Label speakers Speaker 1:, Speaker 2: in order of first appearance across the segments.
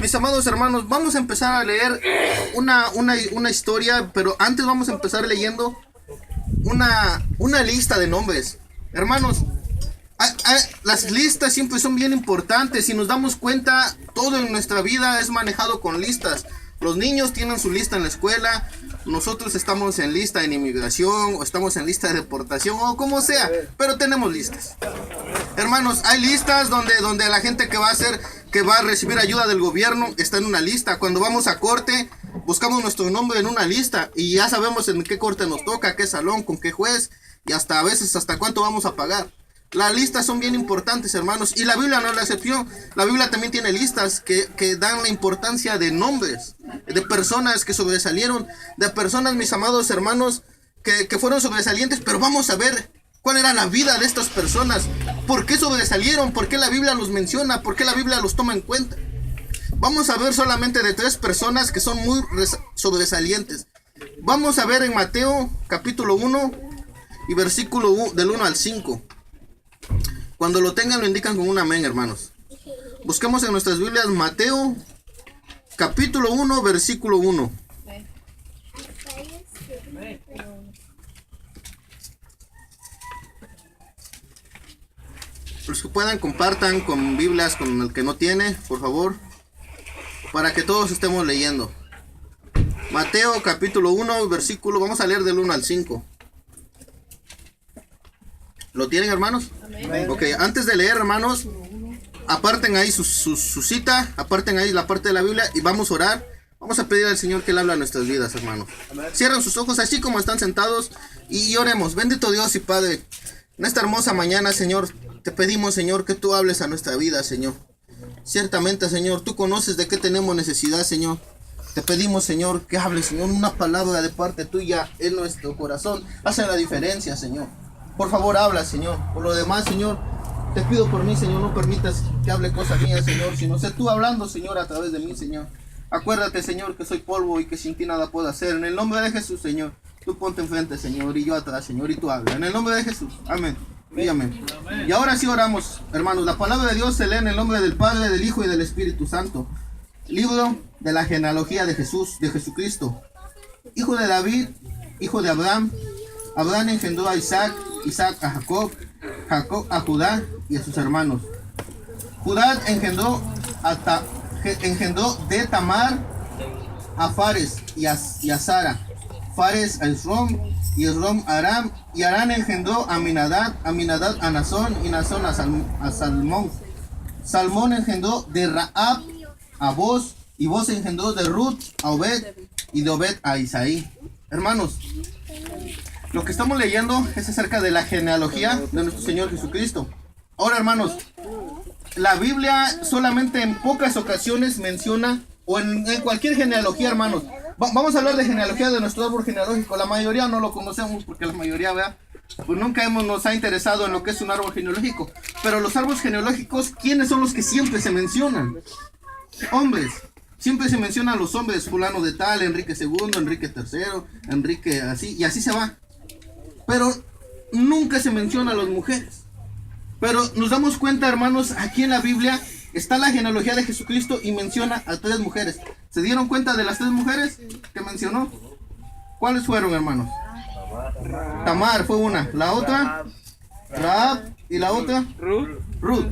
Speaker 1: Mis amados hermanos, vamos a empezar a leer una historia, pero antes vamos a empezar leyendo una lista de nombres. Hermanos, las listas siempre son bien importantes. Si nos damos cuenta, todo en nuestra vida es manejado con listas. Los niños tienen su lista en la escuela, nosotros estamos en lista en inmigración, o estamos en lista de deportación, o como sea, pero tenemos listas. Hermanos, hay listas donde la gente que va a recibir ayuda del gobierno está en una lista. Cuando vamos a corte, buscamos nuestro nombre en una lista y ya sabemos en qué corte nos toca, qué salón, con qué juez y hasta a veces hasta cuánto vamos a pagar. Las listas son bien importantes, hermanos, y la Biblia no es la excepción. La Biblia también tiene listas que dan la importancia de nombres, de personas que sobresalieron, de personas, mis amados hermanos, que fueron sobresalientes, pero vamos a ver cuál era la vida de estas personas, por qué sobresalieron, por qué la Biblia los menciona, por qué la Biblia los toma en cuenta. Vamos a ver solamente de 3 personas que son muy sobresalientes. Vamos a ver en Mateo capítulo 1 y versículo del 1 al 5. Cuando lo tengan lo indican con un amén, hermanos. Busquemos en nuestras Biblias Mateo capítulo 1 versículo 1. Los que puedan compartan con Biblias con el que no tiene, por favor, para que todos estemos leyendo. Mateo capítulo 1 versículo, vamos a leer del 1 al 5. ¿Lo tienen, hermanos? Amén. Ok, antes de leer, hermanos, aparten ahí su cita, aparten ahí la parte de la Biblia y vamos a orar. Vamos a pedir al Señor que Él habla a nuestras vidas, hermanos. Amén. Cierren sus ojos así como están sentados y oremos. Bendito Dios y Padre, en esta hermosa mañana, Señor, te pedimos, Señor, que tú hables a nuestra vida, Señor. Ciertamente, Señor, tú conoces de qué tenemos necesidad, Señor. Te pedimos, Señor, que hables, Señor, una palabra de parte tuya en nuestro corazón. Hace la diferencia, Señor. Por favor, habla, Señor. Por lo demás, Señor, te pido por mí, Señor, no permitas que hable cosas mías, Señor, sino sé tú hablando, Señor, a través de mí, Señor. Acuérdate, Señor, que soy polvo y que sin ti nada puedo hacer. En el nombre de Jesús, Señor, tú ponte enfrente, Señor, y yo atrás, Señor, y tú habla. En el nombre de Jesús. Amén. Y amén. Y ahora sí oramos, hermanos. La palabra de Dios se lee en el nombre del Padre, del Hijo y del Espíritu Santo. Libro de la genealogía de Jesús, de Jesucristo. Hijo de David, hijo de Abraham. Abraham engendró a Isaac, Isaac a Jacob, Jacob a Judá y a sus hermanos. Judá engendró de Tamar a Fares y a Zara. Fares a Esrom y Esrom a Aram, y Aram engendró a Aminadab, Aminadab a Nazón y Nazón a Salmón. Salmón engendró de Raab a Boz, y Boz engendró de Ruth a Obed, y de Obed a Isaí. Hermanos, lo que estamos leyendo es acerca de la genealogía de nuestro Señor Jesucristo. Ahora, hermanos, la Biblia solamente en pocas ocasiones menciona, o en cualquier genealogía, hermanos. Vamos a hablar de genealogía de nuestro árbol genealógico. La mayoría no lo conocemos porque la mayoría, ¿verdad? Pues nunca nos ha interesado en lo que es un árbol genealógico. Pero los árboles genealógicos, ¿quiénes son los que siempre se mencionan? Hombres. Siempre se mencionan los hombres, fulano de tal, Enrique II, Enrique III, Enrique así, y así se va. Pero nunca se menciona a las mujeres. Pero nos damos cuenta, hermanos, aquí en la Biblia está la genealogía de Jesucristo y menciona a 3 mujeres. ¿Se dieron cuenta de las 3 mujeres que mencionó? ¿Cuáles fueron, hermanos? Tamar fue una. La otra, Raab, y la otra, Ruth.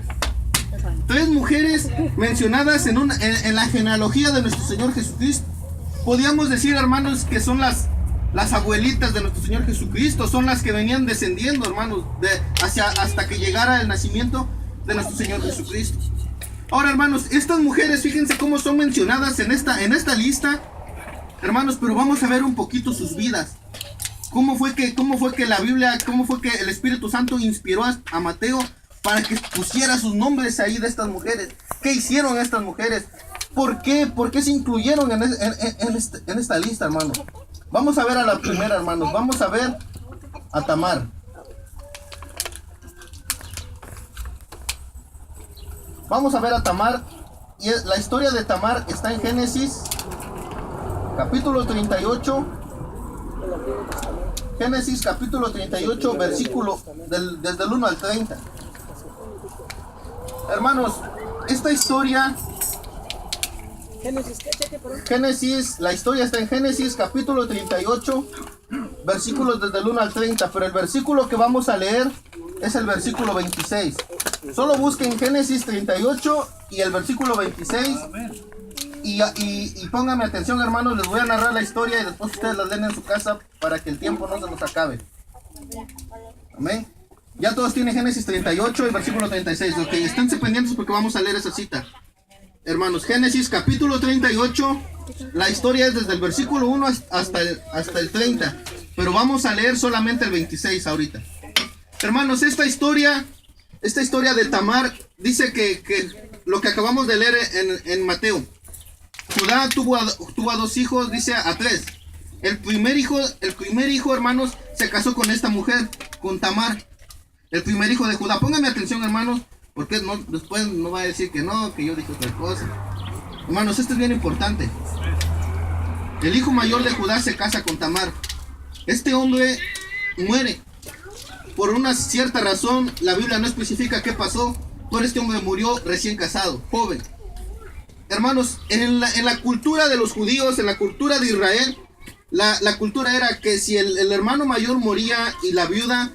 Speaker 1: 3 mujeres mencionadas en la genealogía de nuestro Señor Jesucristo. Podríamos decir, hermanos, que son las abuelitas de nuestro Señor Jesucristo, son las que venían descendiendo, hermanos, hasta que llegara el nacimiento de nuestro Señor Jesucristo. Ahora, hermanos, estas mujeres, fíjense cómo son mencionadas en esta lista, hermanos, pero vamos a ver un poquito sus vidas. ¿Cómo fue que la Biblia, cómo fue que el Espíritu Santo inspiró a Mateo para que pusiera sus nombres ahí de estas mujeres? ¿Qué hicieron estas mujeres? ¿Por qué se incluyeron en esta lista, hermanos? Vamos a ver a la primera, hermanos. Vamos a ver a Tamar. Vamos a ver a Tamar. Y la historia de Tamar está en Génesis, capítulo 38. Génesis, capítulo 38, versículo desde el 1 al 30. Hermanos, esta historia Génesis, la historia está en Génesis capítulo 38, versículos desde el 1 al 30, pero el versículo que vamos a leer es el versículo 26. Solo busquen Génesis 38 y el versículo 26 y pónganme atención, hermanos, les voy a narrar la historia y después ustedes la leen en su casa para que el tiempo no se nos acabe. Amén. Ya todos tienen Génesis 38 y versículo 36. Ok, esténse pendientes porque vamos a leer esa cita. Hermanos, Génesis capítulo 38, la historia es desde el versículo 1 hasta el 30, pero vamos a leer solamente el 26 ahorita. Hermanos, esta historia de Tamar dice que lo que acabamos de leer en Mateo. Judá tuvo a dos hijos, dice a tres. El primer hijo, hermanos, se casó con esta mujer, con Tamar. El primer hijo de Judá. Pónganme atención, hermanos, porque después no va a decir que no, que yo dije otra cosa. Hermanos, esto es bien importante. El hijo mayor de Judá se casa con Tamar. Este hombre muere. Por una cierta razón, la Biblia no especifica qué pasó, pero este hombre murió recién casado, joven. Hermanos, en la cultura de los judíos, en la cultura de Israel, la cultura era que si el hermano mayor moría y la viuda,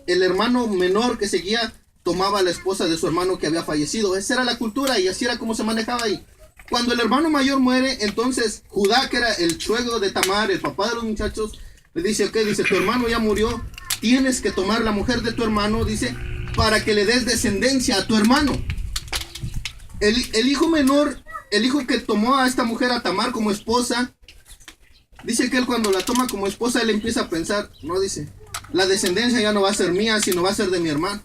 Speaker 1: el hermano menor que seguía tomaba a la esposa de su hermano que había fallecido. Esa era la cultura y así era como se manejaba ahí. Cuando el hermano mayor muere, entonces Judá, que era el suegro de Tamar, el papá de los muchachos, le dice, ok, dice, tu hermano ya murió, tienes que tomar la mujer de tu hermano, dice, para que le des descendencia a tu hermano. El hijo menor, el hijo que tomó a esta mujer, a Tamar, como esposa, dice que él cuando la toma como esposa, él empieza a pensar, no, dice, la descendencia ya no va a ser mía, sino va a ser de mi hermano.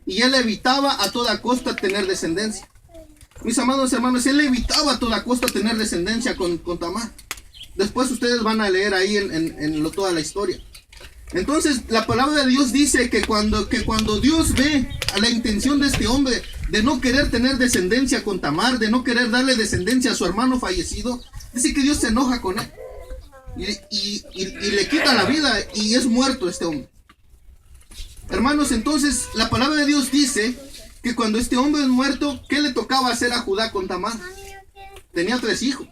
Speaker 1: Y él evitaba a toda costa tener descendencia. Mis amados hermanos, él evitaba a toda costa tener descendencia con Tamar. Después ustedes van a leer ahí toda la historia. Entonces, la palabra de Dios dice que cuando Dios ve a la intención de este hombre de no querer tener descendencia con Tamar, de no querer darle descendencia a su hermano fallecido, dice que Dios se enoja con él. Y le quita la vida y es muerto este hombre. Hermanos, entonces la palabra de Dios dice que cuando este hombre es muerto, ¿qué le tocaba hacer a Judá con Tamar? Tenía 3 hijos.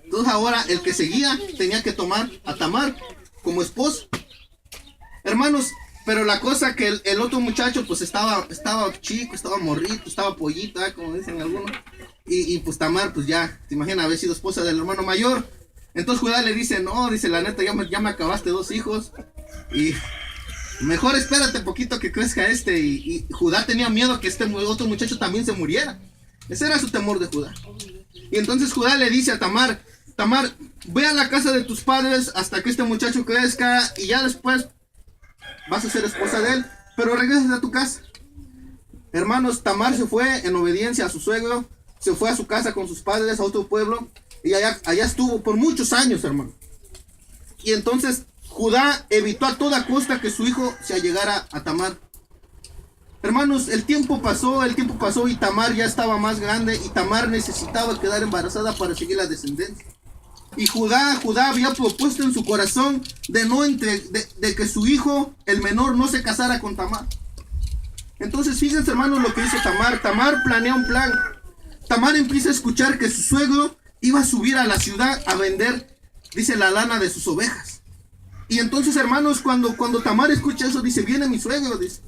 Speaker 1: Entonces ahora el que seguía tenía que tomar a Tamar como esposo. Hermanos, pero la cosa que el otro muchacho pues estaba chico, estaba morrito, estaba pollito, como dicen algunos. Y pues Tamar pues ya, te imaginas, haber sido esposa del hermano mayor. Entonces Judá le dice, no, dice, la neta, ya me acabaste 2 hijos. Y mejor espérate poquito que crezca este. Y Judá tenía miedo que este otro muchacho también se muriera. Ese era su temor de Judá. Y entonces Judá le dice a Tamar, ve a la casa de tus padres hasta que este muchacho crezca y ya después vas a ser esposa de él, pero regresas a tu casa. Hermanos, Tamar se fue en obediencia a su suegro, se fue a su casa con sus padres a otro pueblo y allá estuvo por muchos años, hermano. Y entonces Judá evitó a toda costa que su hijo se allegara a Tamar. Hermanos, el tiempo pasó y Tamar ya estaba más grande y Tamar necesitaba quedar embarazada para seguir la descendencia. Y Judá había propuesto en su corazón de que su hijo, el menor, no se casara con Tamar. Entonces fíjense, hermanos, lo que hizo Tamar. Tamar planea un plan. Tamar empieza a escuchar que su suegro iba a subir a la ciudad a vender, dice, la lana de sus ovejas. Y entonces, hermanos, cuando Tamar escucha eso, dice, viene mi suegro, dice.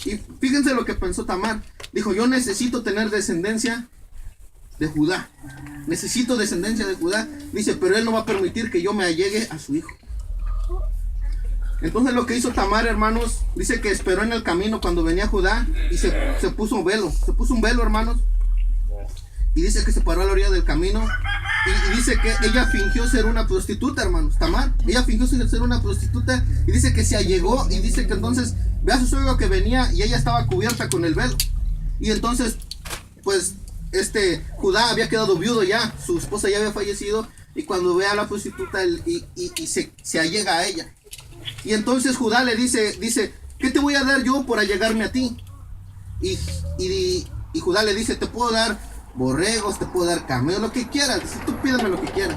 Speaker 1: Y fíjense lo que pensó Tamar. Dijo, yo necesito tener descendencia de Judá. Necesito descendencia de Judá. Dice, pero él no va a permitir que yo me allegue a su hijo. Entonces lo que hizo Tamar, hermanos, dice que esperó en el camino cuando venía Judá y se puso un velo. Se puso un velo, hermanos. Y dice que se paró a la orilla del camino. Y dice que ella fingió ser una prostituta, hermanos. Tamar, ella fingió ser una prostituta. Y dice que se allegó. Y dice que entonces ve a su suegro que venía y ella estaba cubierta con el velo. Y entonces, pues, Judá había quedado viudo ya. Su esposa ya había fallecido. Y cuando ve a la prostituta se allega a ella. Y entonces Judá le dice, ¿qué te voy a dar yo por allegarme a ti? Y Judá le dice, te puedo dar borregos, te puedo dar camellos, lo que quieras. Dice, tú pídeme lo que quieras.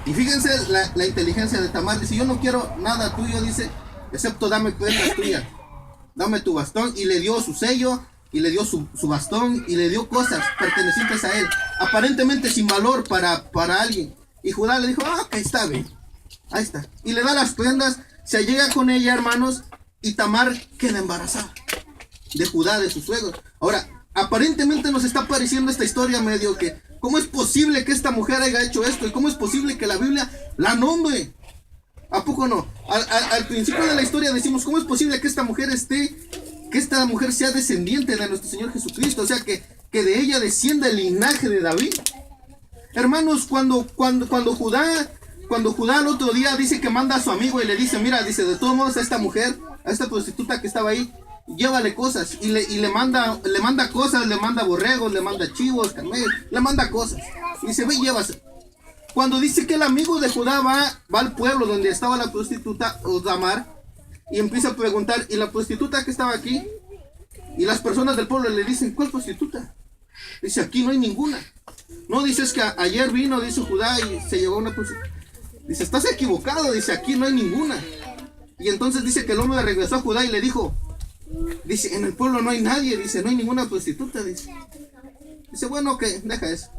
Speaker 1: Y fíjense la inteligencia de Tamar. Dice, yo no quiero nada tuyo, dice, excepto dame prendas tuyas. Dame tu bastón. Y le dio su sello, y le dio su bastón, y le dio cosas pertenecientes a él. aparentemente sin valor para alguien. Y Judá le dijo, ok, está bien, ahí está. Y le da las prendas, se llega con ella, hermanos, y Tamar queda embarazada de Judá, de su suegro. Ahora, aparentemente nos está pareciendo esta historia medio que, ¿cómo es posible que esta mujer haya hecho esto? ¿Y cómo es posible que la Biblia la nombre? ¿A poco no? Al principio de la historia decimos, ¿cómo es posible que esta mujer sea descendiente de nuestro Señor Jesucristo? O sea, que de ella descienda el linaje de David. Hermanos, cuando Judá el otro día dice que manda a su amigo y le dice, mira, dice, de todos modos a esta mujer, a esta prostituta que estaba ahí, llévale cosas, y le manda cosas, le manda borregos, le manda chivos, camellos, le manda cosas, y dice, ve, llévase. Cuando dice que el amigo de Judá va al pueblo donde estaba la prostituta Tamar, y empieza a preguntar, ¿y la prostituta que estaba aquí? Y las personas del pueblo le dicen, ¿cuál prostituta? Dice, aquí no hay ninguna. No, dice, es que ayer vino, dice Judá, y se llevó una prostituta. Dice, estás equivocado, dice, aquí no hay ninguna. Y entonces dice que el hombre regresó a Judá y le dijo, dice, en el pueblo no hay nadie, dice, no hay ninguna prostituta, dice. Dice, bueno, ok, deja eso.